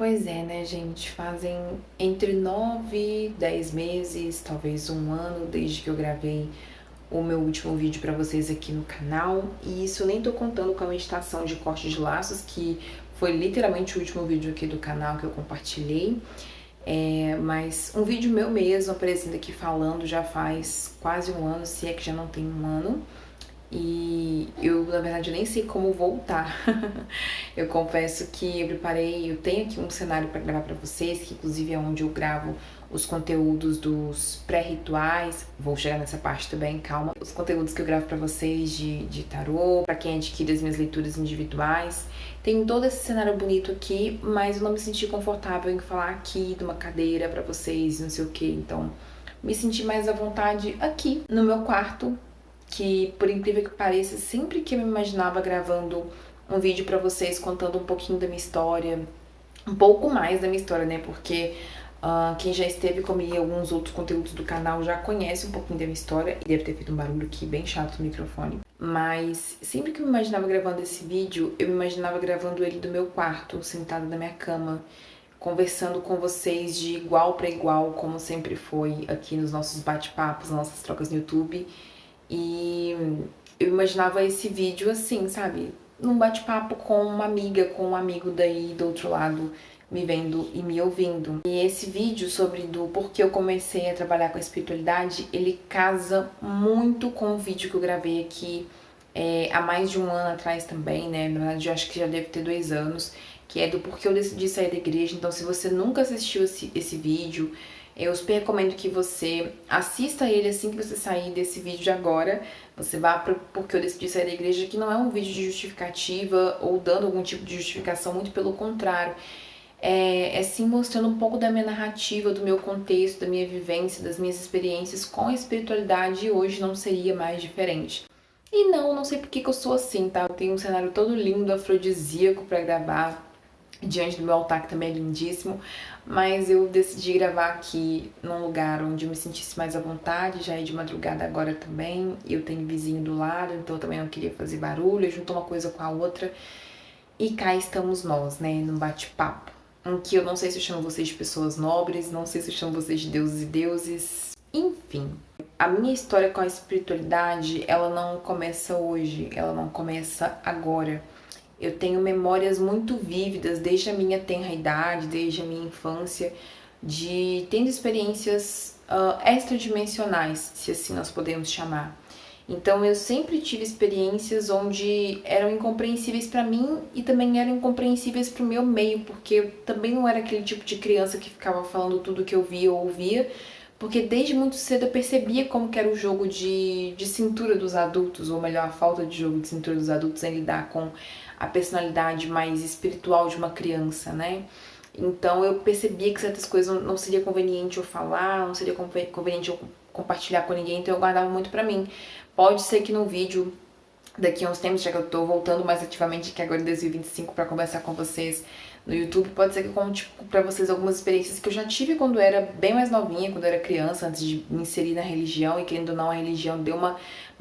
Pois é, né, gente? Fazem entre 9 e 10 meses, talvez um ano, desde que eu gravei o meu último vídeo pra vocês aqui no canal. E isso eu nem tô contando com a meditação de corte de laços, que foi literalmente o último vídeo aqui do canal que eu compartilhei. Mas um vídeo meu mesmo, aparecendo aqui falando, já faz quase um ano, se é que já não tem um ano. E eu, na verdade, nem sei como voltar. Eu confesso que eu tenho aqui um cenário para gravar para vocês, que inclusive é onde eu gravo os conteúdos dos pré-rituais. Vou chegar nessa parte também, calma. Os conteúdos que eu gravo para vocês de tarô, para quem adquire as minhas leituras individuais. Tem todo esse cenário bonito aqui, mas eu não me senti confortável em falar aqui de uma cadeira para vocês, não sei o que. Então, me senti mais à vontade aqui no meu quarto, que, por incrível que pareça, sempre que eu me imaginava gravando um vídeo pra vocês contando um pouquinho da minha história, um pouco mais da minha história, né? Porque quem já esteve comigo em alguns outros conteúdos do canal já conhece um pouquinho da minha história, e deve ter feito um barulho aqui bem chato no microfone. Mas sempre que eu me imaginava gravando esse vídeo, eu me imaginava gravando ele do meu quarto, sentada na minha cama, conversando com vocês de igual para igual, como sempre foi aqui nos nossos bate-papos, nas nossas trocas no YouTube. E eu imaginava esse vídeo assim, sabe? Num bate-papo com uma amiga, com um amigo daí do outro lado, me vendo e me ouvindo. E esse vídeo sobre do porquê eu comecei a trabalhar com a espiritualidade, ele casa muito com o vídeo que eu gravei aqui há mais de um ano atrás também, né? Na verdade, eu acho que já deve ter 2 anos, que é do porquê eu decidi sair da igreja. Então, se você nunca assistiu esse vídeo, eu super recomendo que você assista ele assim que você sair desse vídeo de agora. Você vá para porque eu decidi sair da igreja, que não é um vídeo de justificativa ou dando algum tipo de justificação, muito pelo contrário. É sim mostrando um pouco da minha narrativa, do meu contexto, da minha vivência, das minhas experiências com a espiritualidade, e hoje não seria mais diferente. E não sei por que eu sou assim, tá? Eu tenho um cenário todo lindo, afrodisíaco pra gravar, diante do meu altar, que também é lindíssimo, mas eu decidi gravar aqui num lugar onde eu me sentisse mais à vontade. Já é de madrugada agora também, eu tenho vizinho do lado, então eu também não queria fazer barulho, juntou uma coisa com a outra, e cá estamos nós, né, num bate-papo, em que eu não sei se eu chamo vocês de pessoas nobres, não sei se eu chamo vocês de deuses e deuses, enfim. A minha história com a espiritualidade, ela não começa hoje, ela não começa agora. Eu tenho memórias muito vívidas desde a minha tenra idade, desde a minha infância, de tendo experiências extradimensionais, se assim nós podemos chamar. Então eu sempre tive experiências onde eram incompreensíveis para mim e também eram incompreensíveis para o meu meio, porque eu também não era aquele tipo de criança que ficava falando tudo que eu via ou ouvia, porque desde muito cedo eu percebia como que era o jogo de cintura dos adultos, ou melhor, a falta de jogo de cintura dos adultos em lidar com a personalidade mais espiritual de uma criança, né? Então eu percebia que certas coisas não seria conveniente eu falar, não seria conveniente eu compartilhar com ninguém, então eu guardava muito pra mim. Pode ser que no vídeo daqui a uns tempos, já que eu tô voltando mais ativamente aqui agora em 2025 pra conversar com vocês no YouTube, pode ser que eu conte pra vocês algumas experiências que eu já tive quando eu era bem mais novinha, quando eu era criança, antes de me inserir na religião, e querendo ou não, a religião deu uma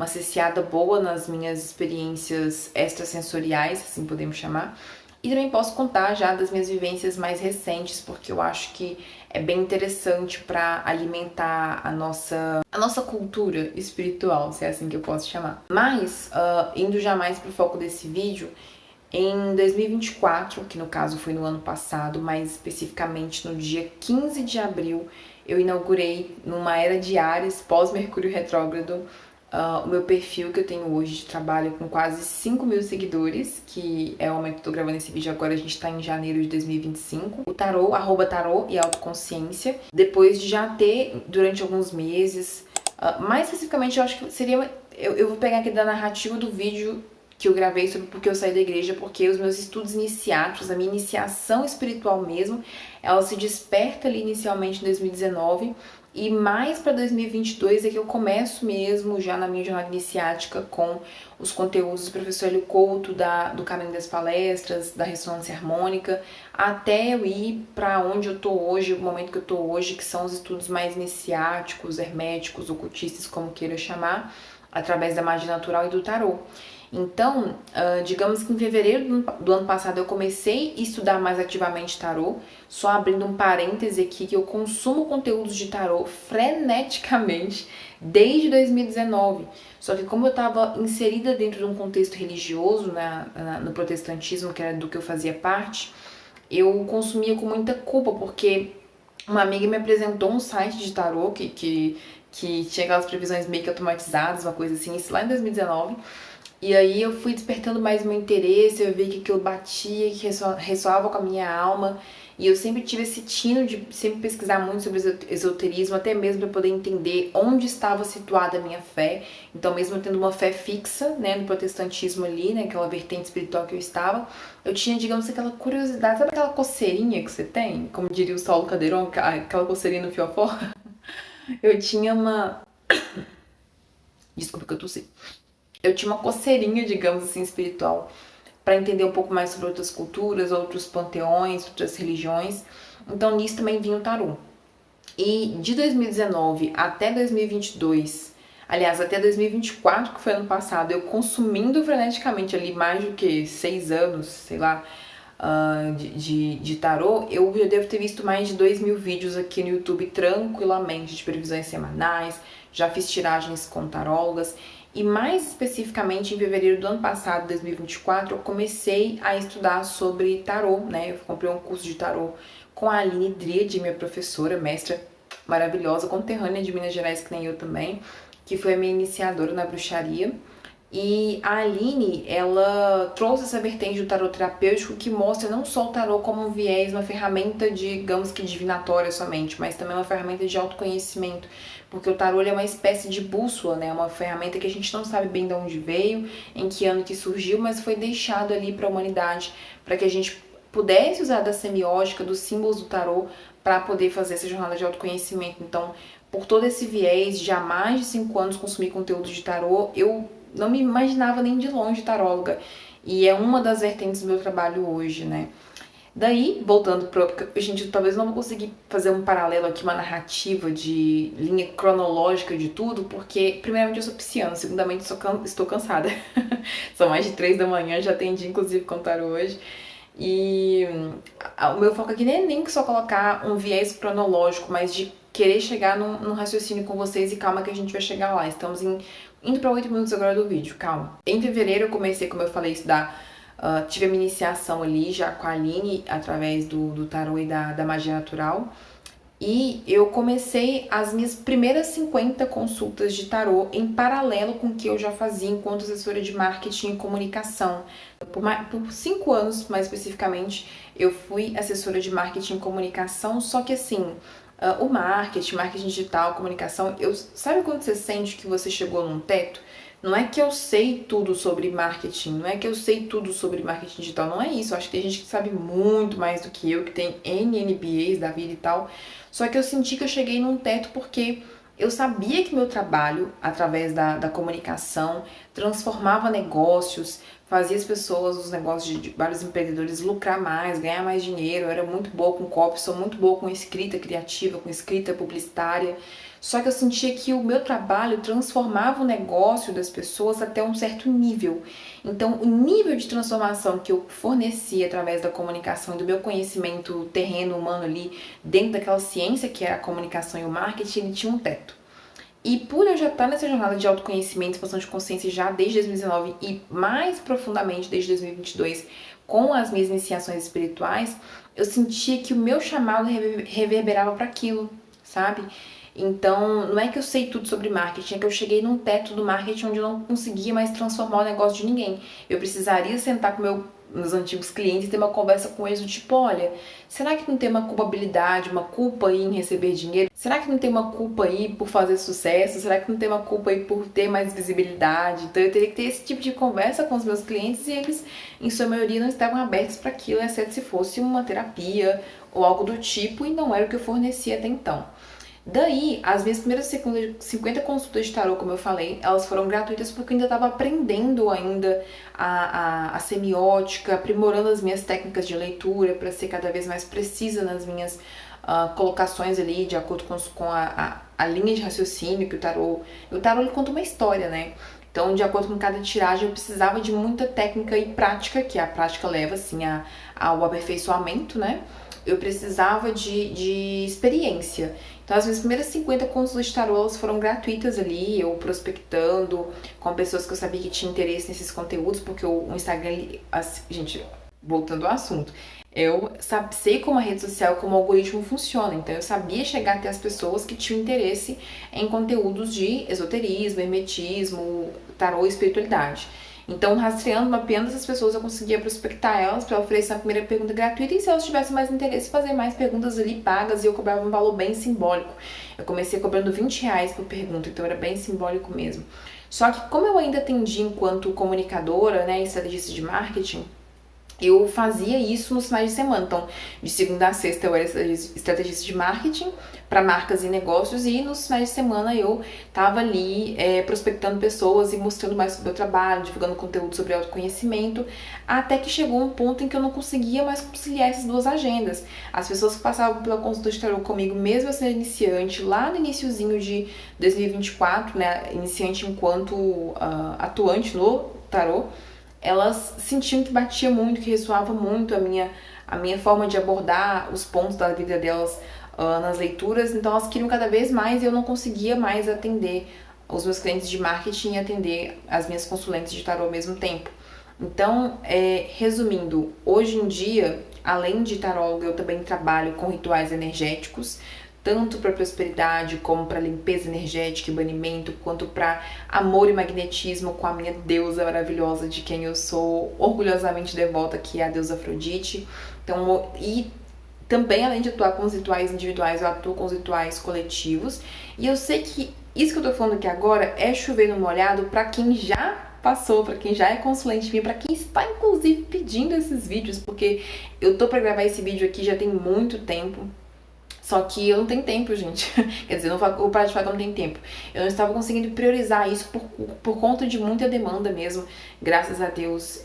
cesseada boa nas minhas experiências extrasensoriais, assim podemos chamar. E também posso contar já das minhas vivências mais recentes, porque eu acho que é bem interessante para alimentar a nossa cultura espiritual, se é assim que eu posso chamar. Mas, indo já mais pro foco desse vídeo, em 2024, que no caso foi no ano passado, mais especificamente no dia 15 de abril, eu inaugurei numa era de Áries, pós-Mercúrio retrógrado, o meu perfil que eu tenho hoje de trabalho com quase 5 mil seguidores, que é o momento que eu tô gravando esse vídeo agora, a gente tá em janeiro de 2025. O tarô, @tarô e autoconsciência. Depois de já ter, durante alguns meses, mais especificamente eu acho que seria... Eu vou pegar aqui da narrativa do vídeo que eu gravei sobre porque eu saí da igreja, porque os meus estudos iniciáticos, a minha iniciação espiritual mesmo, ela se desperta ali inicialmente em 2019, e mais para 2022 é que eu começo mesmo já na minha jornada iniciática com os conteúdos do professor Hélio Couto, do Caminho das Palestras, da Ressonância Harmônica, até eu ir para onde eu tô hoje, o momento que eu tô hoje, que são os estudos mais iniciáticos, herméticos, ocultistas, como queira chamar, através da magia natural e do tarô. Então, digamos que em fevereiro do ano passado eu comecei a estudar mais ativamente tarô, só abrindo um parêntese aqui que eu consumo conteúdos de tarô freneticamente desde 2019. Só que como eu estava inserida dentro de um contexto religioso, no protestantismo, que era do que eu fazia parte, eu consumia com muita culpa, porque uma amiga me apresentou um site de tarô que tinha aquelas previsões meio que automatizadas, uma coisa assim, isso lá em 2019. E aí eu fui despertando mais meu interesse, eu vi que aquilo batia, que ressoava com a minha alma. E eu sempre tive esse tino de sempre pesquisar muito sobre esoterismo, até mesmo para poder entender onde estava situada a minha fé. Então, mesmo tendo uma fé fixa, né, no protestantismo ali, né, aquela vertente espiritual que eu estava, eu tinha, digamos, aquela curiosidade, sabe aquela coceirinha que você tem? Como diria o Saulo Caldeirão, aquela coceirinha no fiofó? Eu tinha uma... Desculpa que eu tossi. Eu tinha uma coceirinha, digamos assim, espiritual, para entender um pouco mais sobre outras culturas, outros panteões, outras religiões. Então nisso também vinha o tarô. E de 2019 até 2022, aliás, até 2024, que foi ano passado, eu consumindo freneticamente ali mais do que 6 anos, sei lá, de tarô, eu já devo ter visto mais de 2.000 vídeos aqui no YouTube tranquilamente, de previsões semanais, já fiz tiragens com tarólogas. E mais especificamente em fevereiro do ano passado, 2024, eu comecei a estudar sobre tarô, né? Eu comprei um curso de tarô com a Aline Dríade, minha professora, mestra maravilhosa, conterrânea de Minas Gerais, que nem eu também, que foi a minha iniciadora na bruxaria. E a Aline, ela trouxe essa vertente do tarô terapêutico que mostra não só o tarô como um viés, uma ferramenta, digamos que divinatória somente, mas também uma ferramenta de autoconhecimento, porque o tarô é uma espécie de bússola, né? Uma ferramenta que a gente não sabe bem de onde veio, em que ano que surgiu, mas foi deixado ali para a humanidade, para que a gente pudesse usar da semiótica, dos símbolos do tarô, para poder fazer essa jornada de autoconhecimento. Então, por todo esse viés, de há mais de 5 anos consumir conteúdo de tarô, eu não me imaginava nem de longe taróloga. E é uma das vertentes do meu trabalho hoje, né? Daí, voltando para... Gente, talvez não vou conseguir fazer um paralelo aqui, uma narrativa de linha cronológica de tudo, porque, primeiramente, eu sou pisciana, segundamente, estou cansada. São mais de 3 da manhã, já atendi, inclusive, com tarô hoje. E o meu foco aqui nem é nem só colocar um viés cronológico, mas de querer chegar num raciocínio com vocês e calma que a gente vai chegar lá. Estamos indo para 8 minutos agora do vídeo, calma. Em fevereiro eu comecei, como eu falei, a estudar, tive a minha iniciação ali já com a Aline, através do tarô e da magia natural. E eu comecei as minhas primeiras 50 consultas de tarô em paralelo com o que eu já fazia enquanto assessora de marketing e comunicação. Por 5 anos, mais especificamente, eu fui assessora de marketing e comunicação, só que assim, o marketing digital, comunicação, sabe quando você sente que você chegou num teto? Não é que eu sei tudo sobre marketing, não é que eu sei tudo sobre marketing digital, não é isso. Eu acho que tem gente que sabe muito mais do que eu, que tem N MBAs da vida e tal. Só que eu senti que eu cheguei num teto porque eu sabia que meu trabalho, através da comunicação, transformava negócios, fazia as pessoas, os negócios de vários empreendedores lucrar mais, ganhar mais dinheiro. Eu era muito boa com copy, sou muito boa com escrita criativa, com escrita publicitária. Só que eu sentia que o meu trabalho transformava o negócio das pessoas até um certo nível. Então, o nível de transformação que eu fornecia através da comunicação e do meu conhecimento terreno humano ali, dentro daquela ciência que é a comunicação e o marketing, ele tinha um teto. E por eu já estar nessa jornada de autoconhecimento, expansão de consciência já desde 2019 e mais profundamente desde 2022, com as minhas iniciações espirituais, eu sentia que o meu chamado reverberava para aquilo, sabe? Então, não é que eu sei tudo sobre marketing, é que eu cheguei num teto do marketing onde eu não conseguia mais transformar o negócio de ninguém. Eu precisaria sentar com meus antigos clientes e ter uma conversa com eles do tipo, olha, será que não tem uma culpabilidade, uma culpa aí em receber dinheiro? Será que não tem uma culpa aí por fazer sucesso? Será que não tem uma culpa aí por ter mais visibilidade? Então eu teria que ter esse tipo de conversa com os meus clientes e eles, em sua maioria, não estavam abertos para aquilo, exceto se fosse uma terapia ou algo do tipo, e não era o que eu fornecia até então. Daí, as minhas primeiras 50 consultas de tarô, como eu falei, elas foram gratuitas porque eu ainda estava aprendendo ainda a semiótica, aprimorando as minhas técnicas de leitura para ser cada vez mais precisa nas minhas colocações ali, de acordo com a linha de raciocínio que o tarô ele conta uma história, né? Então, de acordo com cada tiragem, eu precisava de muita técnica e prática, que a prática leva, assim, ao aperfeiçoamento, né? Eu precisava de experiência. Então, as minhas primeiras 50 consultas de tarô foram gratuitas ali, eu prospectando com pessoas que eu sabia que tinham interesse nesses conteúdos, porque o Instagram, gente, voltando ao assunto, eu sei como a rede social, como o algoritmo funciona, então eu sabia chegar até as pessoas que tinham interesse em conteúdos de esoterismo, hermetismo, tarô e espiritualidade. Então, rastreando, mapeando essas pessoas, eu conseguia prospectar elas para oferecer a primeira pergunta gratuita, e se elas tivessem mais interesse, fazer mais perguntas ali pagas, e eu cobrava um valor bem simbólico. Eu comecei cobrando R$20 por pergunta, então era bem simbólico mesmo. Só que como eu ainda atendi enquanto comunicadora, né, estrategista de marketing, eu fazia isso nos finais de semana. Então, de segunda a sexta eu era estrategista de marketing para marcas e negócios, e nos finais de semana eu tava ali prospectando pessoas e mostrando mais sobre o meu trabalho, divulgando conteúdo sobre autoconhecimento, até que chegou um ponto em que eu não conseguia mais conciliar essas duas agendas. As pessoas que passavam pela consulta de tarô comigo, mesmo eu sendo iniciante, lá no iniciozinho de 2024, né, iniciante enquanto atuante no tarô, elas sentiam que batia muito, que ressoava muito a minha forma de abordar os pontos da vida delas nas leituras. Então elas queriam cada vez mais, e eu não conseguia mais atender os meus clientes de marketing e atender as minhas consulentes de tarô ao mesmo tempo. Então, resumindo, hoje em dia, além de taróloga, eu também trabalho com rituais energéticos, tanto para prosperidade, como para limpeza energética e banimento, quanto para amor e magnetismo com a minha deusa maravilhosa, de quem eu sou orgulhosamente devota, que é a deusa Afrodite. Então, e também, além de atuar com os rituais individuais, eu atuo com os rituais coletivos. E eu sei que isso que eu tô falando aqui agora é chover no molhado para quem já passou, para quem já é consulente minha, para quem está inclusive pedindo esses vídeos, porque eu tô para gravar esse vídeo aqui já tem muito tempo. Só que eu não tenho tempo, gente. Quer dizer, eu vou parar de falar que eu não tenho tempo. Eu não estava conseguindo priorizar isso por conta de muita demanda mesmo. Graças a Deus,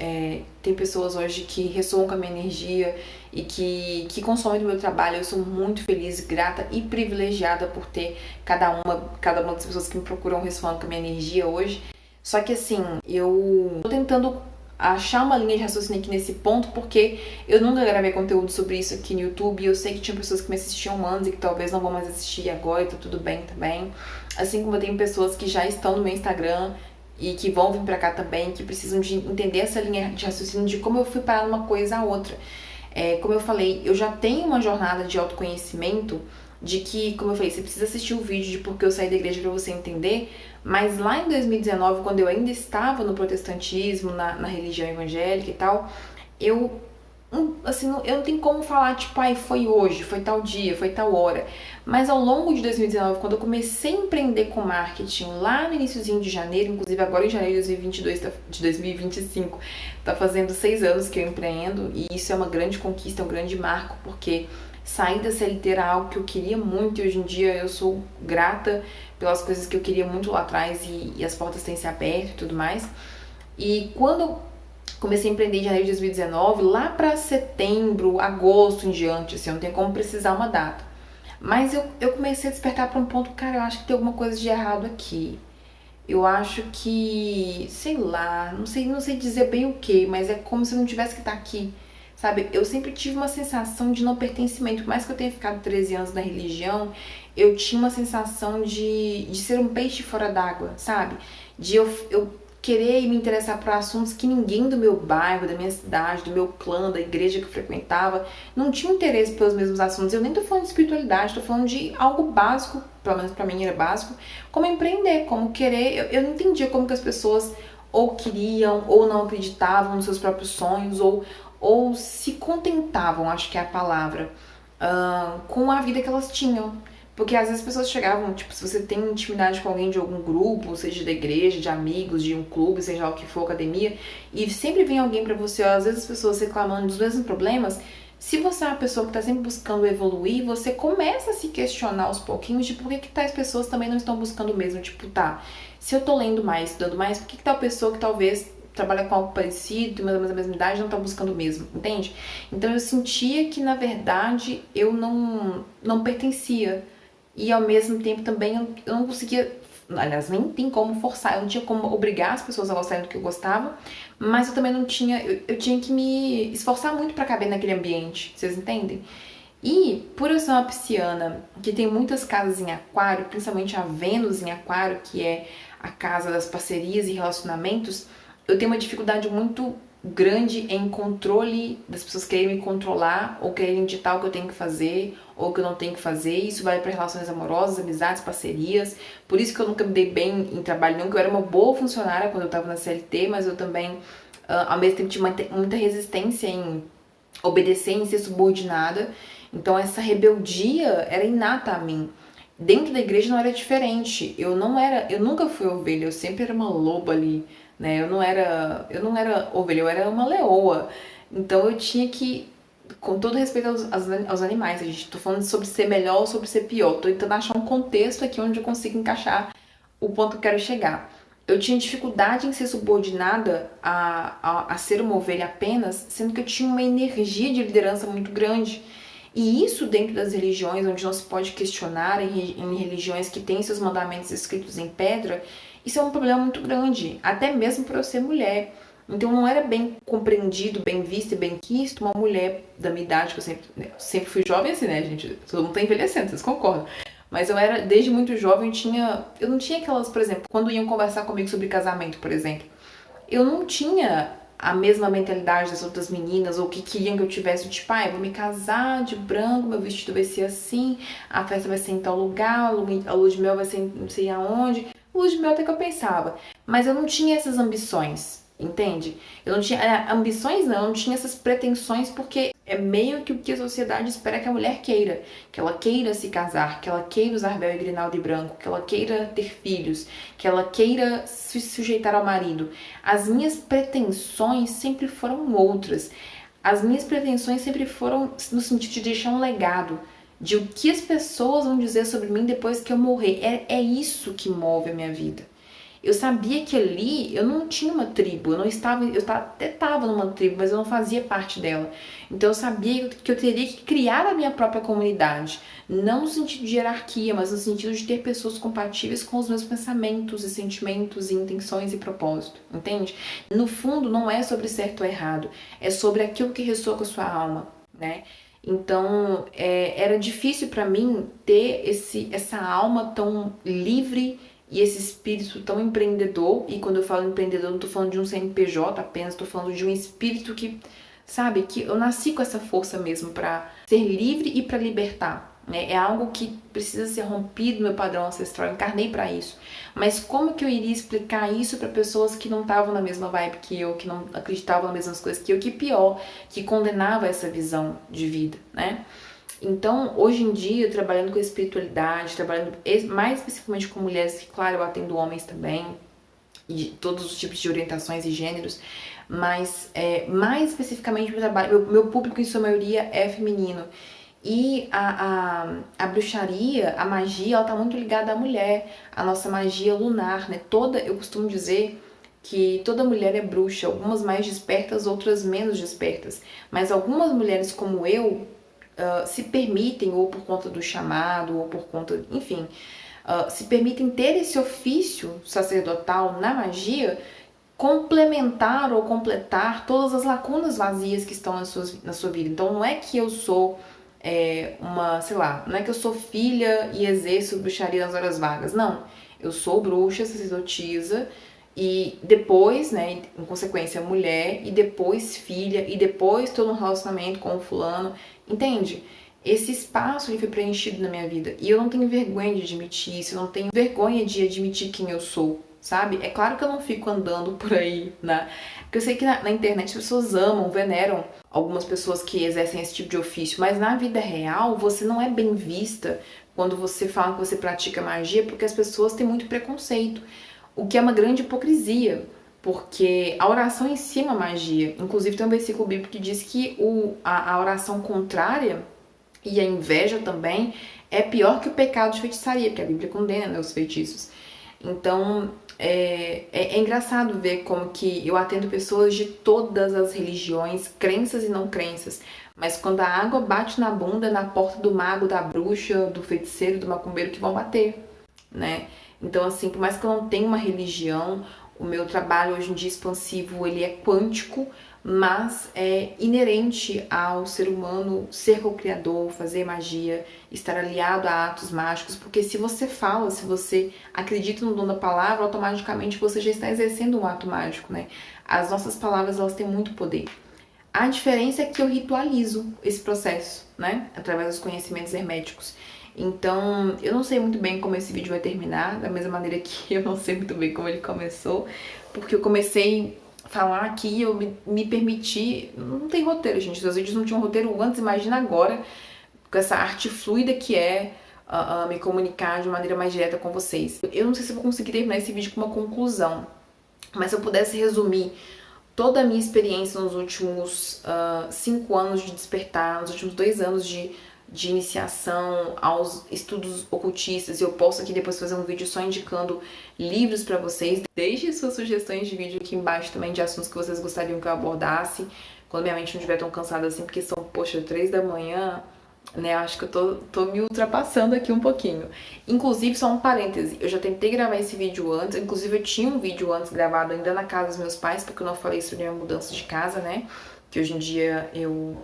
tem pessoas hoje que ressoam com a minha energia e que consomem do meu trabalho. Eu sou muito feliz, grata e privilegiada por ter cada uma das pessoas que me procuram ressoando com a minha energia hoje. Só que assim, eu tô tentando achar uma linha de raciocínio aqui nesse ponto, porque eu nunca gravei conteúdo sobre isso aqui no YouTube, e eu sei que tinha pessoas que me assistiam antes e que talvez não vão mais assistir agora, e tá tudo bem também. Assim como eu tenho pessoas que já estão no meu Instagram e que vão vir pra cá também, que precisam de entender essa linha de raciocínio de como eu fui parar uma coisa a outra. Como eu falei, eu já tenho uma jornada de autoconhecimento, de que, como eu falei, você precisa assistir o vídeo de porque eu saí da igreja pra você entender, mas lá em 2019, quando eu ainda estava no protestantismo, na religião evangélica e tal, eu não tenho como falar, tipo, ai, foi hoje, foi tal dia, foi tal hora. Mas ao longo de 2019, quando eu comecei a empreender com marketing, lá no iniciozinho de janeiro, inclusive agora em janeiro de 2022, de 2025, tá fazendo 6 anos que eu empreendo, e isso é uma grande conquista, um grande marco, porque sair da CLT era algo que eu queria muito, e hoje em dia eu sou grata pelas coisas que eu queria muito lá atrás, e as portas têm se aberto e tudo mais. E quando eu comecei a empreender em janeiro de 2019, lá para setembro, agosto em diante, assim, eu não tenho como precisar uma data. Mas eu comecei a despertar para um ponto, cara, eu acho que tem alguma coisa de errado aqui. Eu acho que, sei lá, não sei dizer bem o que, mas é como se eu não tivesse que estar aqui. Sabe, eu sempre tive uma sensação de não pertencimento. Por mais que eu tenha ficado 13 anos na religião, eu tinha uma sensação de ser um peixe fora d'água, sabe? De eu querer me interessar por assuntos que ninguém do meu bairro, da minha cidade, do meu clã, da igreja que eu frequentava, não tinha interesse pelos mesmos assuntos. Eu nem tô falando de espiritualidade, tô falando de algo básico, pelo menos pra mim era básico, como empreender, como querer. Eu não entendia como que as pessoas ou queriam ou não acreditavam nos seus próprios sonhos, ou se contentavam, acho que é a palavra, com a vida que elas tinham. Porque às vezes as pessoas chegavam, tipo, se você tem intimidade com alguém de algum grupo, seja da igreja, de amigos, de um clube, seja lá o que for, academia, e sempre vem alguém pra você, ó, às vezes as pessoas reclamando dos mesmos problemas, se você é uma pessoa que tá sempre buscando evoluir, você começa a se questionar aos pouquinhos de por que tais pessoas também não estão buscando o mesmo. Tipo, tá, se eu tô lendo mais, estudando mais, por que tal pessoa que talvez trabalha com algo parecido, mais ou menos a mesma idade, não tá buscando o mesmo, entende? Então eu sentia que, na verdade, eu não pertencia. E ao mesmo tempo também eu não conseguia aliás, nem tem como forçar, eu não tinha como obrigar as pessoas a gostarem do que eu gostava, mas eu também não tinha, eu tinha que me esforçar muito pra caber naquele ambiente, vocês entendem? E por eu ser uma pisciana que tem muitas casas em aquário, principalmente a Vênus em aquário, que é a casa das parcerias e relacionamentos, eu tenho uma dificuldade muito grande em controle das pessoas querem me controlar ou querem ditar o que eu tenho que fazer ou o que eu não tenho que fazer. Isso vale para relações amorosas, amizades, parcerias. Por isso que eu nunca me dei bem em trabalho nenhum, que eu era uma boa funcionária quando eu estava na CLT, mas eu também, ao mesmo tempo, tinha muita resistência em obedecer, em ser subordinada. Então essa rebeldia era inata a mim. Dentro da igreja não era diferente. Eu nunca fui ovelha, eu sempre era uma loba ali, né? Eu não era ovelha, eu era uma leoa. Então eu tinha que, com todo respeito aos animais, a gente tô falando sobre ser melhor ou sobre ser pior. Tô tentando achar um contexto aqui onde eu consigo encaixar o ponto que eu quero chegar. Eu tinha dificuldade em ser subordinada a ser uma ovelha apenas, sendo que eu tinha uma energia de liderança muito grande. E isso dentro das religiões, onde não se pode questionar, em religiões que têm seus mandamentos escritos em pedra, isso é um problema muito grande, até mesmo para eu ser mulher. Então não era bem compreendido, bem visto e bem quisto uma mulher da minha idade, que eu sempre fui jovem assim, né, gente? Todo mundo tá envelhecendo, vocês concordam? Mas eu era, desde muito jovem, eu não tinha aquelas, por exemplo, quando iam conversar comigo sobre casamento, por exemplo, eu não tinha a mesma mentalidade das outras meninas, ou que queriam que eu tivesse, tipo, eu vou me casar de branco, meu vestido vai ser assim, a festa vai ser em tal lugar, a lua de mel vai ser não sei aonde. Lua de mel até que eu pensava, mas eu não tinha essas ambições, entende? Eu não tinha ambições, não, eu não tinha essas pretensões, porque é meio que o que a sociedade espera que a mulher queira, que ela queira se casar, que ela queira usar véu e grinalda e branco, que ela queira ter filhos, que ela queira se sujeitar ao marido. As minhas pretensões sempre foram outras. As minhas pretensões sempre foram no sentido de deixar um legado, de o que as pessoas vão dizer sobre mim depois que eu morrer. É isso que move a minha vida. Eu sabia que ali eu não tinha uma tribo, eu até estava numa tribo, mas eu não fazia parte dela. Então eu sabia que eu teria que criar a minha própria comunidade, não no sentido de hierarquia, mas no sentido de ter pessoas compatíveis com os meus pensamentos e sentimentos e intenções e propósito, entende? No fundo não é sobre certo ou errado, é sobre aquilo que ressoa com a sua alma, né? Então era difícil para mim ter essa alma tão livre e esse espírito tão empreendedor. E quando eu falo empreendedor, não tô falando de um CNPJ apenas, tô falando de um espírito que, sabe, que eu nasci com essa força mesmo para ser livre e para libertar. Né? É algo que precisa ser rompido, meu padrão ancestral, eu encarnei para isso. Mas como que eu iria explicar isso para pessoas que não estavam na mesma vibe que eu, que não acreditavam nas mesmas coisas que eu, que pior, que condenava essa visão de vida, né? Então, hoje em dia, trabalhando com espiritualidade, trabalhando mais especificamente com mulheres, que claro, eu atendo homens também, e todos os tipos de orientações e gêneros, mas mais especificamente meu público em sua maioria é feminino. E a bruxaria, a magia, ela tá muito ligada à mulher, a nossa magia lunar, né? Eu costumo dizer que toda mulher é bruxa, algumas mais despertas, outras menos despertas, mas algumas mulheres como eu, se permitem, ou por conta do chamado, ou por conta, enfim, se permitem ter esse ofício sacerdotal na magia, complementar ou completar todas as lacunas vazias que estão na sua vida. Então não é que eu sou não é que eu sou filha e exerço bruxaria nas horas vagas, não. Eu sou bruxa, sacerdotisa, e depois, né, em consequência, mulher, e depois filha, e depois estou num relacionamento com o fulano, entende? Esse espaço ele foi preenchido na minha vida, e eu não tenho vergonha de admitir isso, eu não tenho vergonha de admitir quem eu sou, sabe? É claro que eu não fico andando por aí, né? Porque eu sei que na internet as pessoas amam, veneram algumas pessoas que exercem esse tipo de ofício, mas na vida real você não é bem vista quando você fala que você pratica magia, porque as pessoas têm muito preconceito. O que é uma grande hipocrisia, porque a oração em si é uma magia. Inclusive tem um versículo bíblico que diz que a oração contrária e a inveja também é pior que o pecado de feitiçaria, porque a Bíblia condena, né, os feitiços. Então é engraçado ver como que eu atendo pessoas de todas as religiões, crenças e não crenças, mas quando a água bate na bunda, na porta do mago, da bruxa, do feiticeiro, do macumbeiro que vão bater, né? Então, assim, por mais que eu não tenha uma religião, o meu trabalho hoje em dia expansivo, ele é quântico, mas é inerente ao ser humano ser co-criador, fazer magia, estar aliado a atos mágicos, porque se você fala, se você acredita no dom da palavra, automaticamente você já está exercendo um ato mágico, né? As nossas palavras, elas têm muito poder. A diferença é que eu ritualizo esse processo, né? Através dos conhecimentos herméticos. Então, eu não sei muito bem como esse vídeo vai terminar, da mesma maneira que eu não sei muito bem como ele começou, porque eu comecei a falar aqui, eu me permiti... Não tem roteiro, gente. Os vídeos não tinham roteiro antes, imagina agora, com essa arte fluida que é me comunicar de uma maneira mais direta com vocês. Eu não sei se eu vou conseguir terminar esse vídeo com uma conclusão, mas se eu pudesse resumir toda a minha experiência nos últimos 5 anos de despertar, nos últimos 2 anos de iniciação aos estudos ocultistas, e eu posso aqui depois fazer um vídeo só indicando livros pra vocês. Deixe suas sugestões de vídeo aqui embaixo também de assuntos que vocês gostariam que eu abordasse, quando minha mente não estiver tão cansada assim, porque são, poxa, 3 da manhã, né, acho que eu tô me ultrapassando aqui um pouquinho. Inclusive, só um parêntese, eu já tentei gravar esse vídeo antes, inclusive eu tinha um vídeo antes gravado ainda na casa dos meus pais, porque eu não falei sobre a minha mudança de casa, né, que hoje em dia eu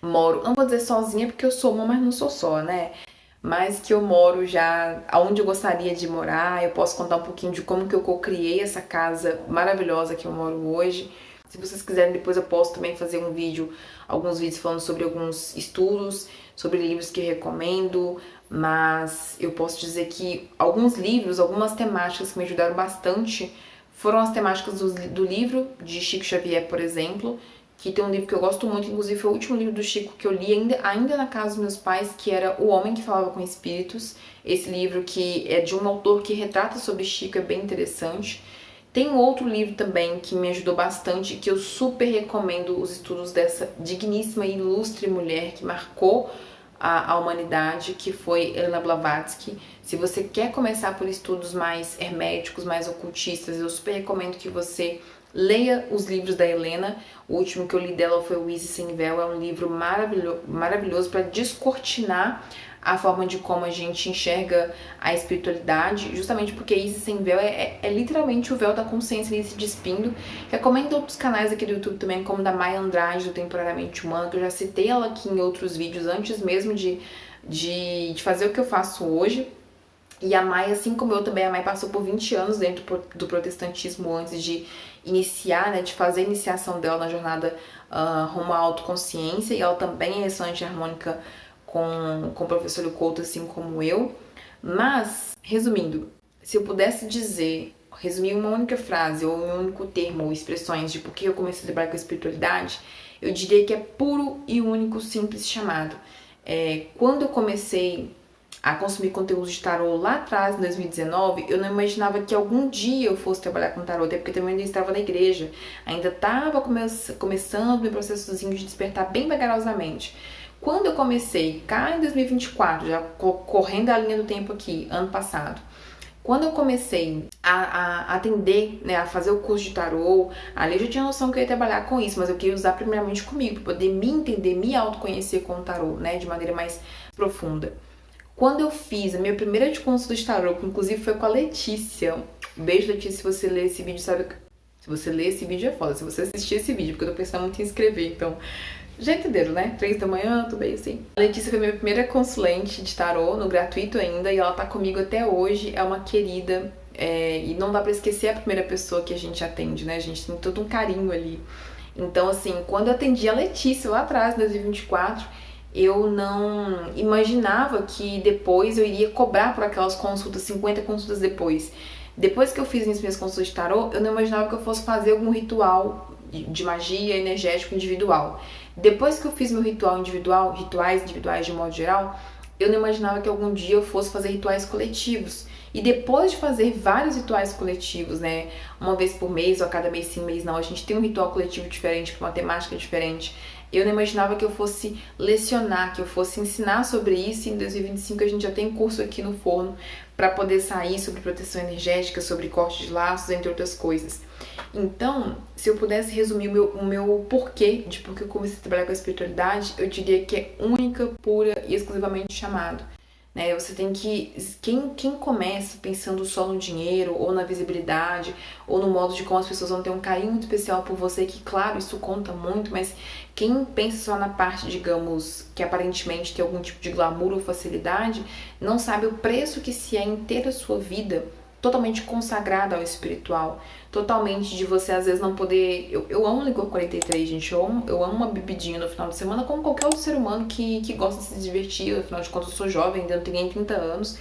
moro, não vou dizer sozinha porque eu sou uma, mas não sou só, né, mas que eu moro já aonde eu gostaria de morar. Eu posso contar um pouquinho de como que eu co-criei essa casa maravilhosa que eu moro hoje. Se vocês quiserem, depois eu posso também fazer um vídeo, alguns vídeos falando sobre alguns estudos, sobre livros que eu recomendo, mas eu posso dizer que alguns livros, algumas temáticas que me ajudaram bastante foram as temáticas do livro de Chico Xavier, por exemplo, que tem um livro que eu gosto muito, inclusive foi o último livro do Chico que eu li ainda na casa dos meus pais, que era O Homem que Falava com Espíritos. Esse livro que é de um autor que retrata sobre Chico, é bem interessante. Tem um outro livro também que me ajudou bastante, que eu super recomendo os estudos dessa digníssima e ilustre mulher que marcou a humanidade, que foi Helena Blavatsky. Se você quer começar por estudos mais herméticos, mais ocultistas, eu super recomendo que você leia os livros da Helena. O último que eu li dela foi O Isis Sem Véu. É um livro maravilhoso para descortinar a forma de como a gente enxerga a espiritualidade, justamente porque Isis Sem Véu é literalmente o véu da consciência ali se despindo. Recomendo outros canais aqui do YouTube também, como da Maya Andrade, do Temporariamente Humano, que eu já citei ela aqui em outros vídeos, antes mesmo de fazer o que eu faço hoje. E a Maya, assim como eu também, a Maya passou por 20 anos dentro do protestantismo antes de iniciar, né, de fazer a iniciação dela na jornada rumo à autoconsciência, e ela também é ressonante harmônica com o professor Couto, assim como eu. Mas, resumindo, se eu pudesse resumir uma única frase ou um único termo ou expressões de por que eu comecei a trabalhar com a espiritualidade, eu diria que é puro e único simples chamado. Quando eu comecei a consumir conteúdo de tarô lá atrás, em 2019, eu não imaginava que algum dia eu fosse trabalhar com tarô, até porque também ainda estava na igreja, ainda estava começando meu processozinho de despertar bem vagarosamente. Quando eu comecei, cá em 2024, já correndo a linha do tempo aqui, ano passado, quando eu comecei a atender, né, a fazer o curso de tarô, ali eu já tinha noção que eu ia trabalhar com isso, mas eu queria usar primeiramente comigo, para poder me entender, me autoconhecer com o tarô, né, de maneira mais profunda. Quando eu fiz a minha primeira consulta de tarô, que inclusive foi com a Letícia, beijo Letícia, se você ler esse vídeo, sabe, se você ler esse vídeo é foda, se você assistir esse vídeo, porque eu tô pensando muito em escrever, então, já entenderam, né? 3 da manhã, tudo bem assim. A Letícia foi minha primeira consulente de tarô, no gratuito ainda, e ela tá comigo até hoje, é uma querida, e não dá pra esquecer a primeira pessoa que a gente atende, né? A gente tem todo um carinho ali. Então, assim, quando eu atendi a Letícia lá atrás, em 2024, eu não imaginava que depois eu iria cobrar por aquelas consultas, 50 consultas depois. Depois que eu fiz as minhas consultas de tarô, eu não imaginava que eu fosse fazer algum ritual de magia energético individual. Depois que eu fiz meu ritual individual, rituais individuais de modo geral, eu não imaginava que algum dia eu fosse fazer rituais coletivos. E depois de fazer vários rituais coletivos, né, uma vez por mês ou a cada mês sim, mês não, a gente tem um ritual coletivo diferente, com uma temática diferente. Eu não imaginava que eu fosse lecionar, que eu fosse ensinar sobre isso, e em 2025 a gente já tem curso aqui no forno para poder sair sobre proteção energética, sobre corte de laços, entre outras coisas. Então, se eu pudesse resumir o meu porquê, de porque eu comecei a trabalhar com a espiritualidade, eu diria que é única, pura e exclusivamente chamado. né? Você tem que... Quem começa pensando só no dinheiro, ou na visibilidade, ou no modo de como as pessoas vão ter um carinho muito especial por você, que claro, isso conta muito, mas quem pensa só na parte, digamos, que aparentemente tem algum tipo de glamour ou facilidade, não sabe o preço que se é em ter a sua vida totalmente consagrada ao espiritual, totalmente de você às vezes não poder... Eu amo Licor 43, gente, eu amo uma bebidinha no final de semana, como qualquer outro ser humano que gosta de se divertir, afinal de contas eu sou jovem, ainda não tenho nem 30 anos,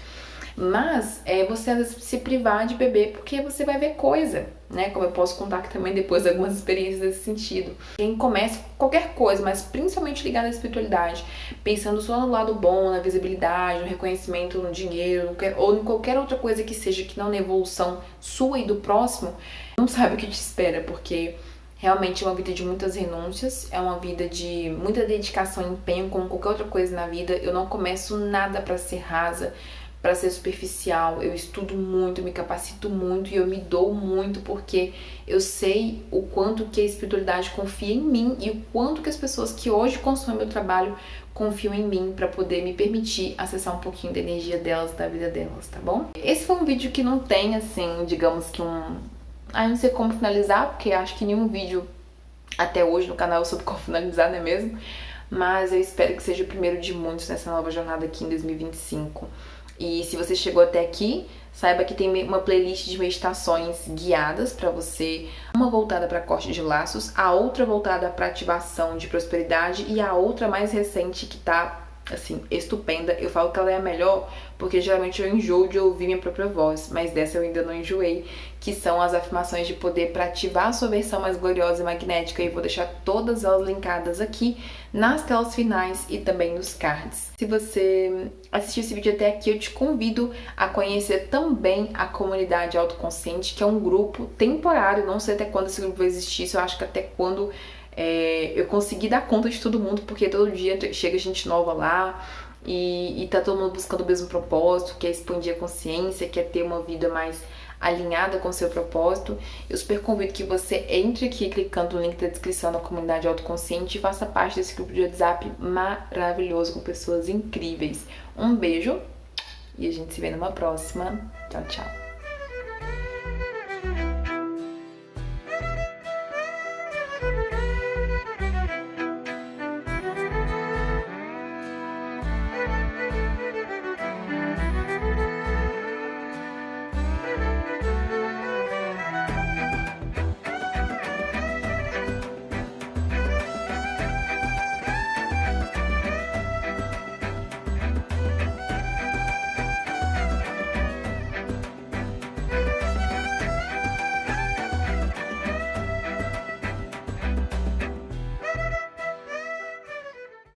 mas você às vezes se privar de beber porque você vai ver coisa, né? Como eu posso contar aqui também depois algumas experiências nesse sentido. Quem começa qualquer coisa, mas principalmente ligada à espiritualidade, pensando só no lado bom, na visibilidade, no reconhecimento, no dinheiro, ou em qualquer outra coisa que seja que não na evolução sua e do próximo, não sabe o que te espera, porque realmente é uma vida de muitas renúncias, é uma vida de muita dedicação e empenho, como qualquer outra coisa na vida. Eu não começo nada pra ser rasa, para ser superficial. Eu estudo muito, me capacito muito e eu me dou muito, porque eu sei o quanto que a espiritualidade confia em mim e o quanto que as pessoas que hoje consomem meu trabalho confiam em mim para poder me permitir acessar um pouquinho da energia delas, da vida delas, tá bom? Esse foi um vídeo que não tem, assim, digamos que eu não sei como finalizar, porque acho que nenhum vídeo até hoje no canal eu soube como finalizar, não é mesmo? Mas eu espero que seja o primeiro de muitos nessa nova jornada aqui em 2025. E se você chegou até aqui, saiba que tem uma playlist de meditações guiadas para você, uma voltada para corte de laços, a outra voltada para ativação de prosperidade e a outra mais recente que tá assim, estupenda. Eu falo que ela é a melhor porque geralmente eu enjoo de ouvir minha própria voz, mas dessa eu ainda não enjoei, que são as afirmações de poder para ativar a sua versão mais gloriosa e magnética, e vou deixar todas elas linkadas aqui nas telas finais e também nos cards. Se você assistiu esse vídeo até aqui, eu te convido a conhecer também a comunidade Autoconsciente, que é um grupo temporário, não sei até quando esse grupo vai existir, isso eu acho que até quando eu consegui dar conta de todo mundo, porque todo dia chega gente nova lá e tá todo mundo buscando o mesmo propósito, que é expandir a consciência, que é ter uma vida mais alinhada com o seu propósito. Eu super convido que você entre aqui clicando no link da descrição da comunidade Autoconsciente e faça parte desse grupo de WhatsApp maravilhoso com pessoas incríveis. Um beijo e a gente se vê numa próxima. Tchau, tchau.